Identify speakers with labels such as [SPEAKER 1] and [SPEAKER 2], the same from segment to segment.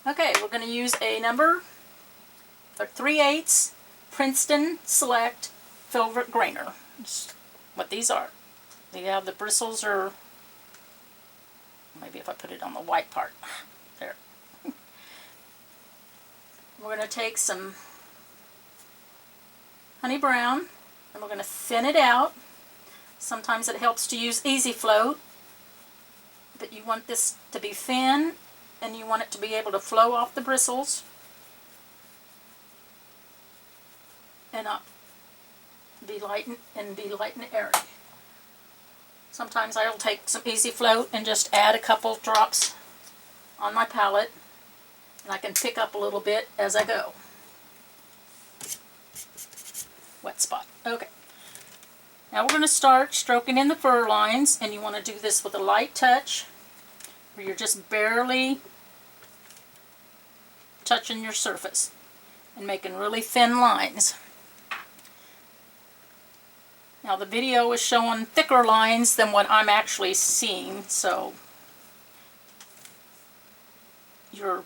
[SPEAKER 1] Okay, we're going to use a number 3/8 Princeton Select Filbert Grainer. That's what these are. They have the bristles, or maybe if I put it on the white part. There. We're going to take some honey brown and we're going to thin it out. Sometimes it helps to use Easy Float, but you want this to be thin and you want it to be able to flow off the bristles and be light and airy. Sometimes I'll take some Easy Float and just add a couple drops on my palette, and I can pick up a little bit as I go. Wet spot. Okay. Now we're going to start stroking in the fur lines, and you want to do this with a light touch where you're just barely touching your surface and making really thin lines. Now the video is showing thicker lines than what I'm actually seeing, so your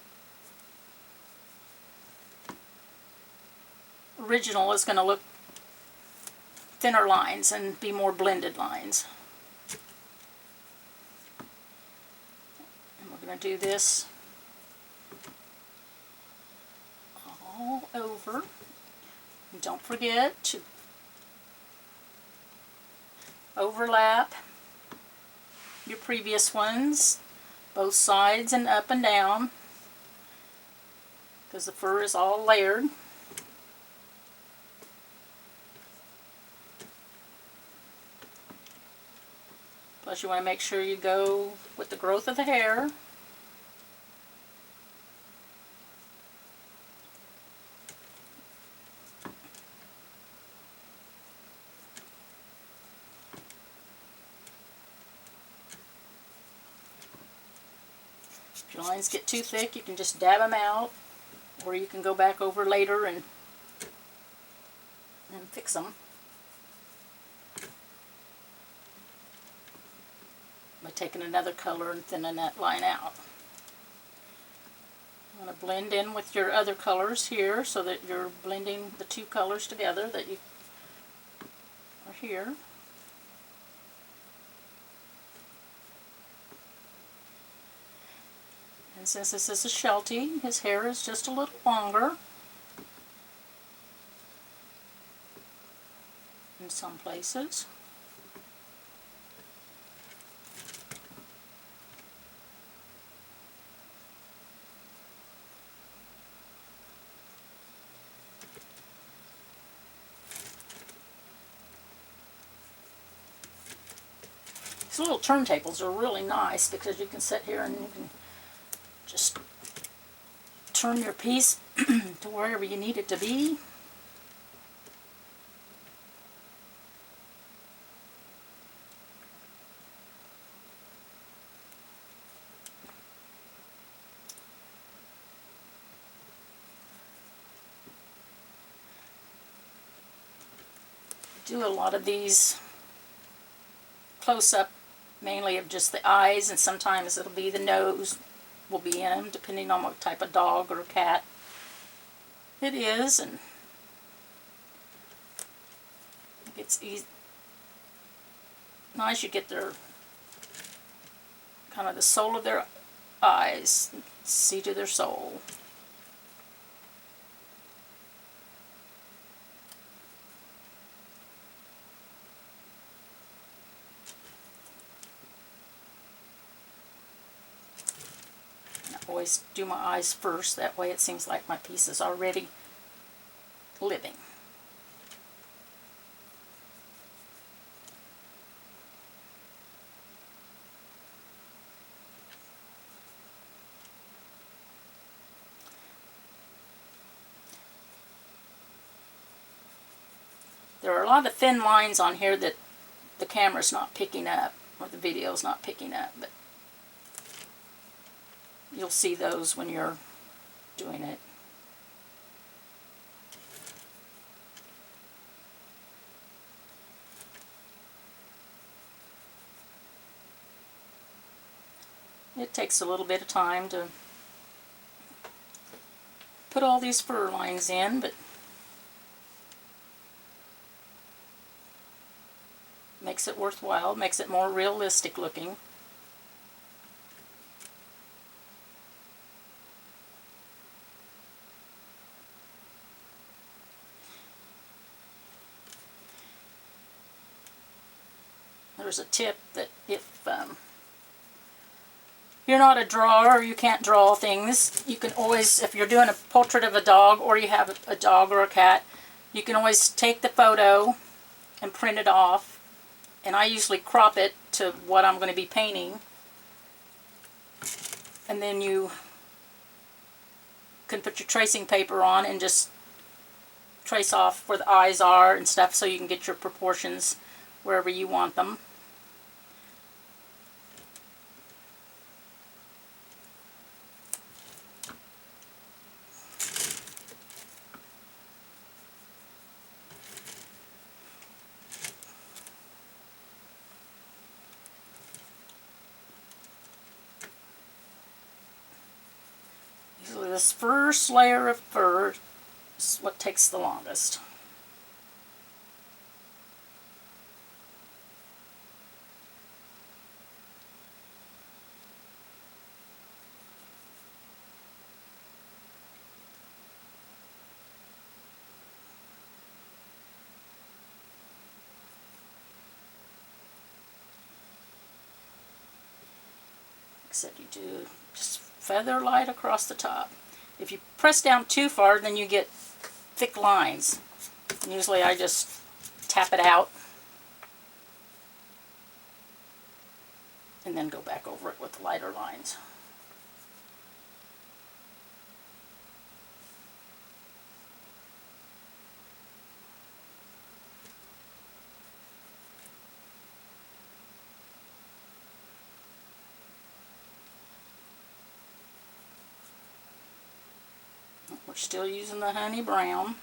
[SPEAKER 1] original is going to look thinner lines and be more blended lines. And we're going to do this all over. And don't forget to overlap your previous ones, both sides and up and down, because the fur is all layered. Plus you want to make sure you go with the growth of the hair. If your lines get too thick, you can just dab them out, or you can go back over later and fix them by taking another color and thinning that line out. You want to blend in with your other colors here so that you're blending the two colors together that you are here. And since this is a Sheltie, his hair is just a little longer in some places. These little turntables are really nice because you can sit here and you can just turn your piece to wherever you need it to be. Do a lot of these close-up, mainly of just the eyes, and sometimes it'll be the nose will be in them, depending on what type of dog or cat it is. And it's nice. You get their kind of the soul of their eyes, see to their soul. Always do my eyes first, that way it seems like my piece is already living. There are a lot of thin lines on here that the camera's not picking up, or the video's not picking up, but you'll see those when you're doing it. It takes a little bit of time to put all these fur lines in, but makes it worthwhile, makes it more realistic looking. There's a tip that if you're not a drawer or you can't draw things, you can always, if you're doing a portrait of a dog or you have a dog or a cat, you can always take the photo and print it off. And I usually crop it to what I'm going to be painting. And then you can put your tracing paper on and just trace off where the eyes are and stuff so you can get your proportions wherever you want them. Usually this first layer of fur is what takes the longest. Except you do just feather light across the top. If you press down too far, then you get thick lines. And usually I just tap it out and then go back over it with lighter lines. We're still using the honey brown.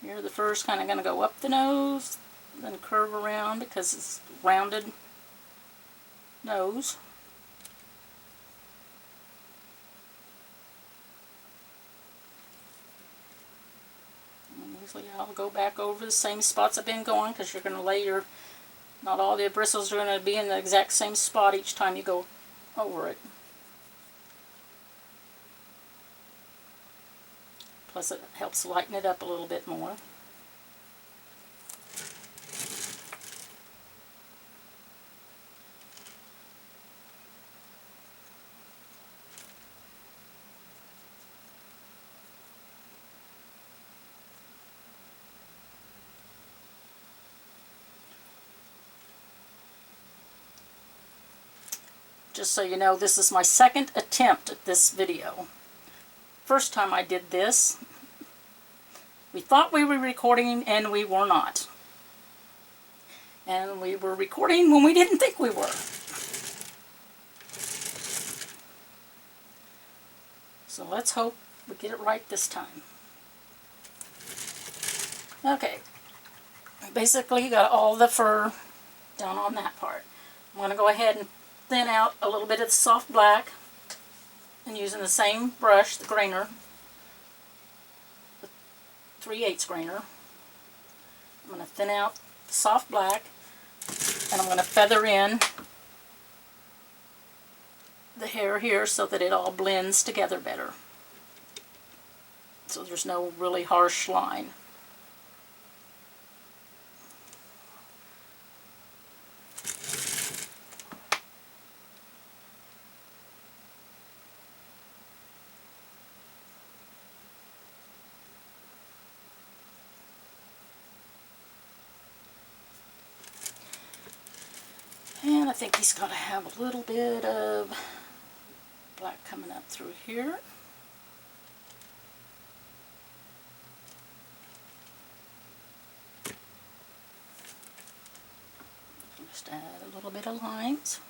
[SPEAKER 1] Here the fur's kind of going to go up the nose, then curve around because it's rounded nose. Usually I'll go back over the same spots I've been going because you're going to lay your, not all the bristles are going to be in the exact same spot each time you go over it. Plus it helps lighten it up a little bit more. Just so you know, this is my second attempt at this video. First time I did this, we thought we were recording and we were not. And we were recording when we didn't think we were. So let's hope we get it right this time. Okay, basically got all the fur down on that part. I'm going to go ahead and thin out a little bit of the soft black and using the same brush, the grainer, the 3/8 grainer. I'm going to thin out the soft black and I'm going to feather in the hair here so that it all blends together better. So there's no really harsh line. And I think he's got to have a little bit of black coming up through here. Just add a little bit of lines.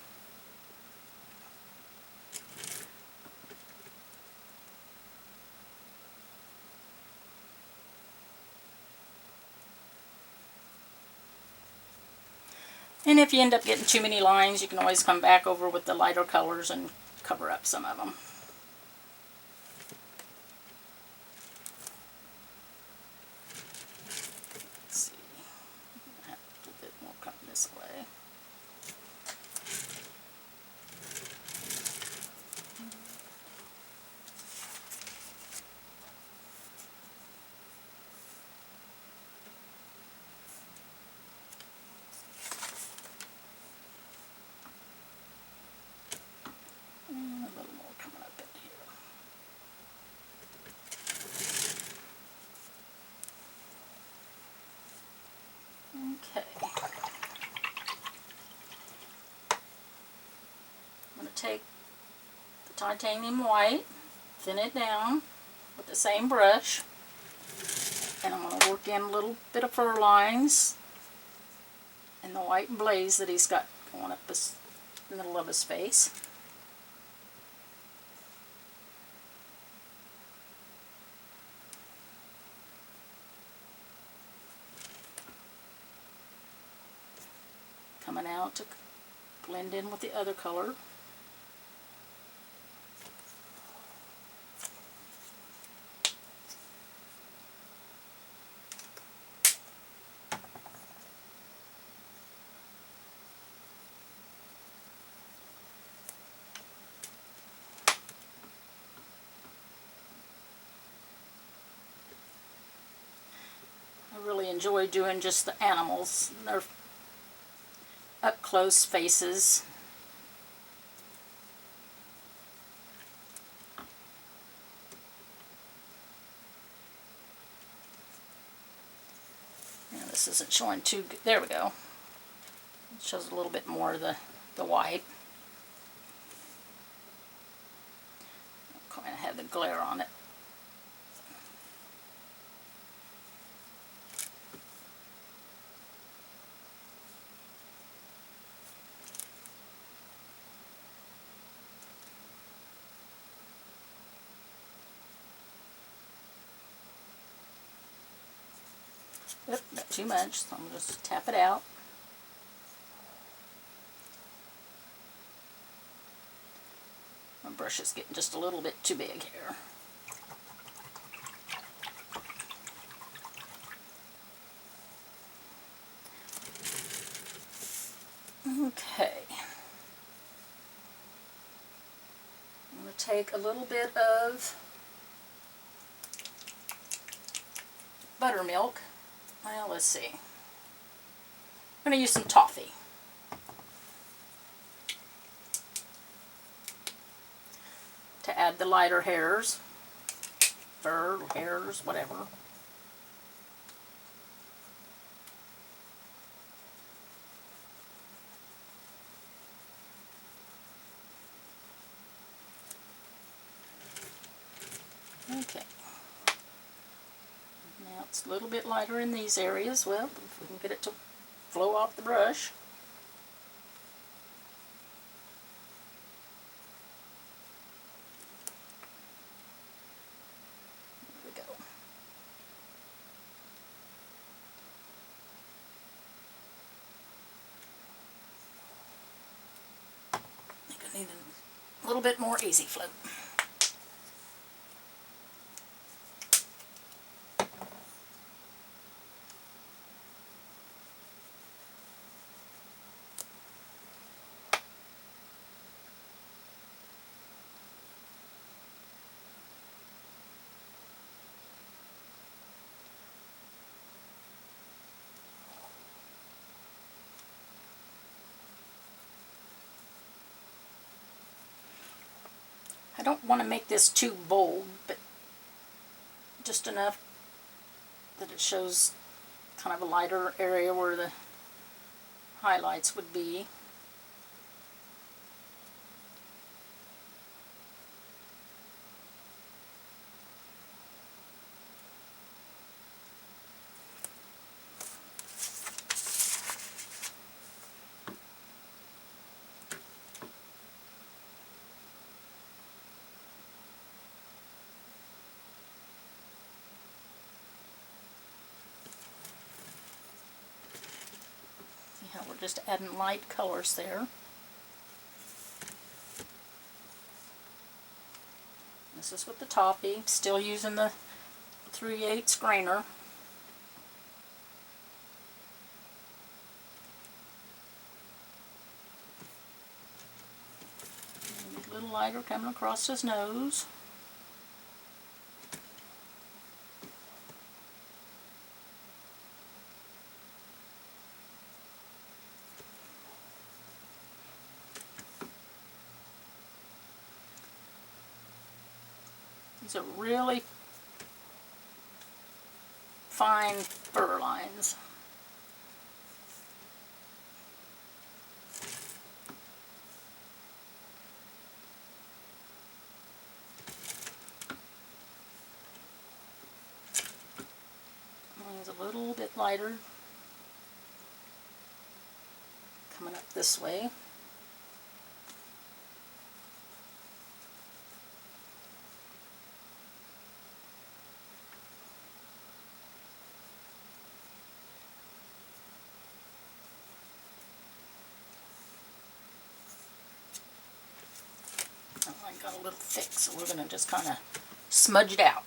[SPEAKER 1] And if you end up getting too many lines, you can always come back over with the lighter colors and cover up some of them. Let's see. I have a little bit more coming this way. And a little more coming up in here. Okay. I'm going to take the titanium white, thin it down with the same brush, and I'm going to work in a little bit of fur lines and the white blaze that he's got going up the middle of his face. Coming out to blend in with the other color. I really enjoy doing just the animals, their up close faces. Now this isn't showing too good. There we go. It shows a little bit more of the white. Kind of have the glare on it. Oop, not too much, so I'm going to just tap it out. My brush is getting just a little bit too big here. Okay. I'm going to take a little bit of buttermilk. Well, let's see. I'm going to use some toffee. To add the lighter hairs, fur, hairs, whatever. Okay. Now it's a little bit lighter in these areas. Well, if we can get it to flow off the brush. There we go. I think I need a little bit more easy flow. I don't want to make this too bold, but just enough that it shows kind of a lighter area where the highlights would be. How we're just adding light colors there. This is with the toffee, still using the 3/8 grainer. A little lighter coming across his nose. These are really fine fur lines. Mine's a little bit lighter coming up this way. I got a little thick, so we're going to just kind of smudge it out.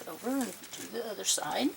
[SPEAKER 1] Over and do the other side.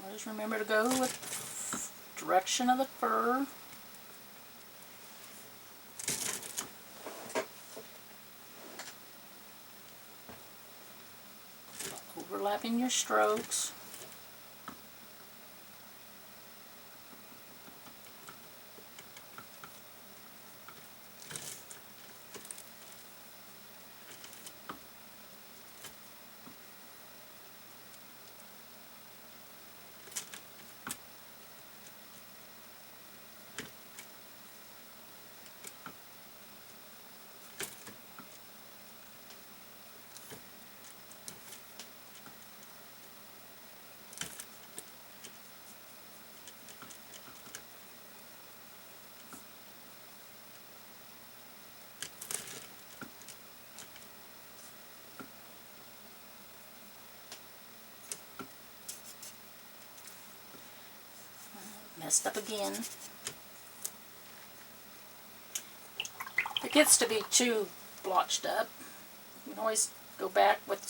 [SPEAKER 1] Always remember to go with the direction of the fur. Overlapping your strokes. Messed up again. If it gets to be too blotched up, you can always go back with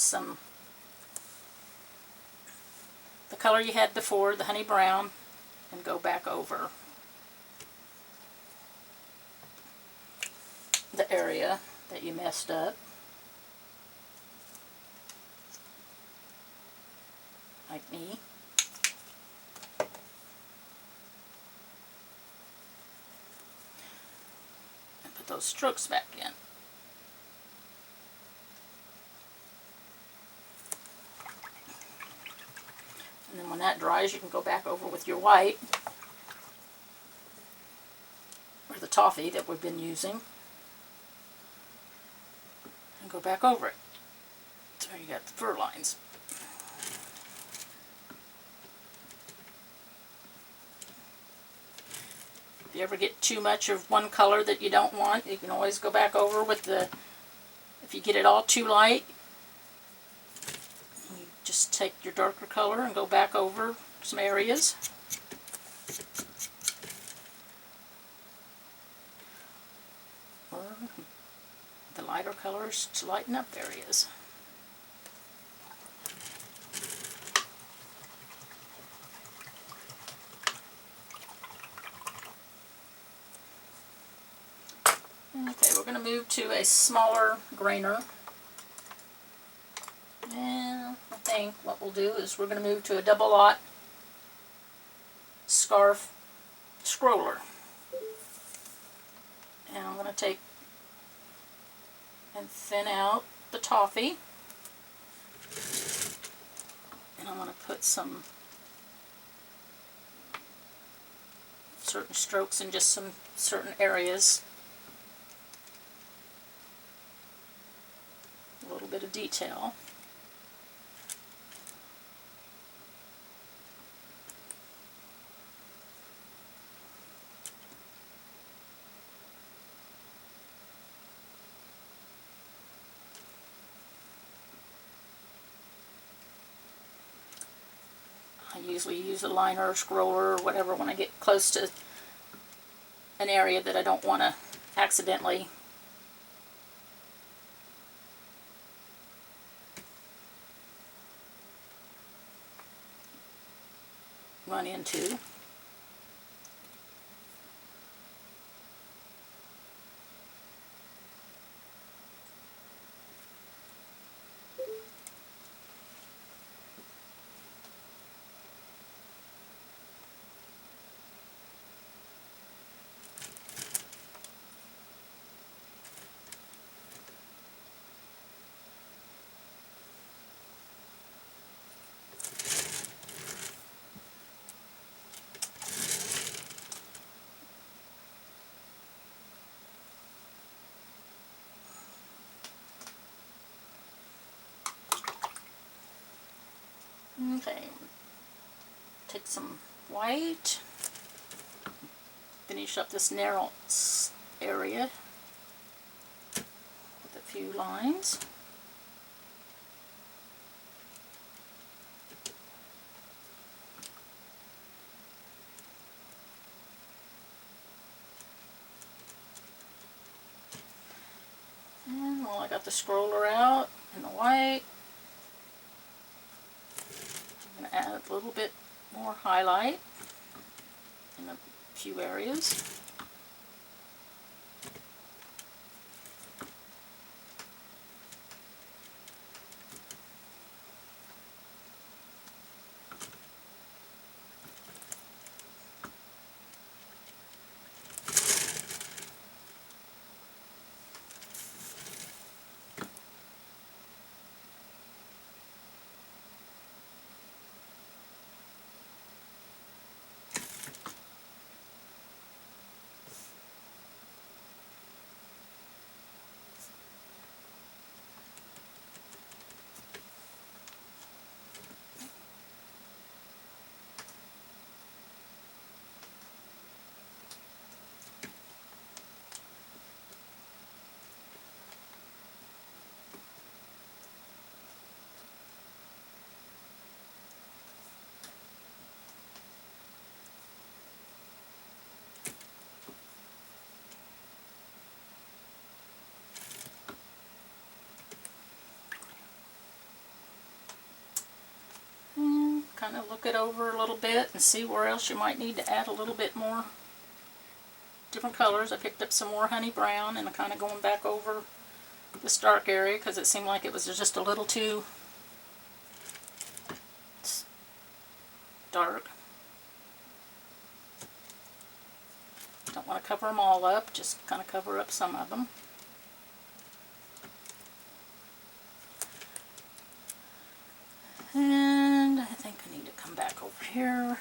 [SPEAKER 1] the color you had before, the honey brown, and go back over the area that you messed up. Like me. Those strokes back in. And then when that dries, you can go back over with your white, or the toffee that we've been using, and go back over it. So you got the fur lines. If you ever get too much of one color that you don't want, you can always go back over with if you get it all too light, you just take your darker color and go back over some areas. Or the lighter colors to lighten up areas. Okay, we're going to move to a smaller grainer. And I think what we'll do is we're going to move to a double-aught scarf scroller. And I'm going to take and thin out the toffee. And I'm going to put some certain strokes in just some certain areas. A little bit of detail. I usually use a liner or scroller or whatever when I get close to an area that I don't want to accidentally run into. Okay, take some white, finish up this narrow area with a few lines. And while I got the scroller out and the white, I'm going to add a little bit more highlight in a few areas. Kind of look it over a little bit and see where else you might need to add a little bit more different colors. I picked up some more honey brown and I'm kind of going back over this dark area because it seemed like it was just a little too dark. Don't want to cover them all up, just kind of cover up some of them. And I think I need to come back over here.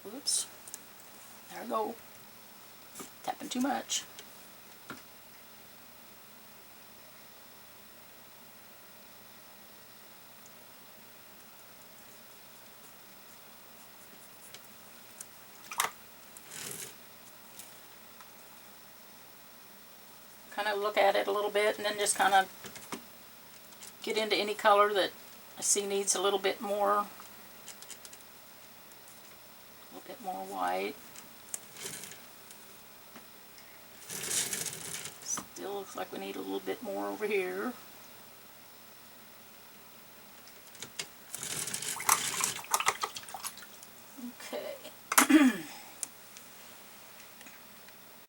[SPEAKER 1] Whoops. There I go. Tapping too much. Kind of look at it a little bit and then just kind of get into any color that I see needs a little bit more white. Still looks like we need a little bit more over here.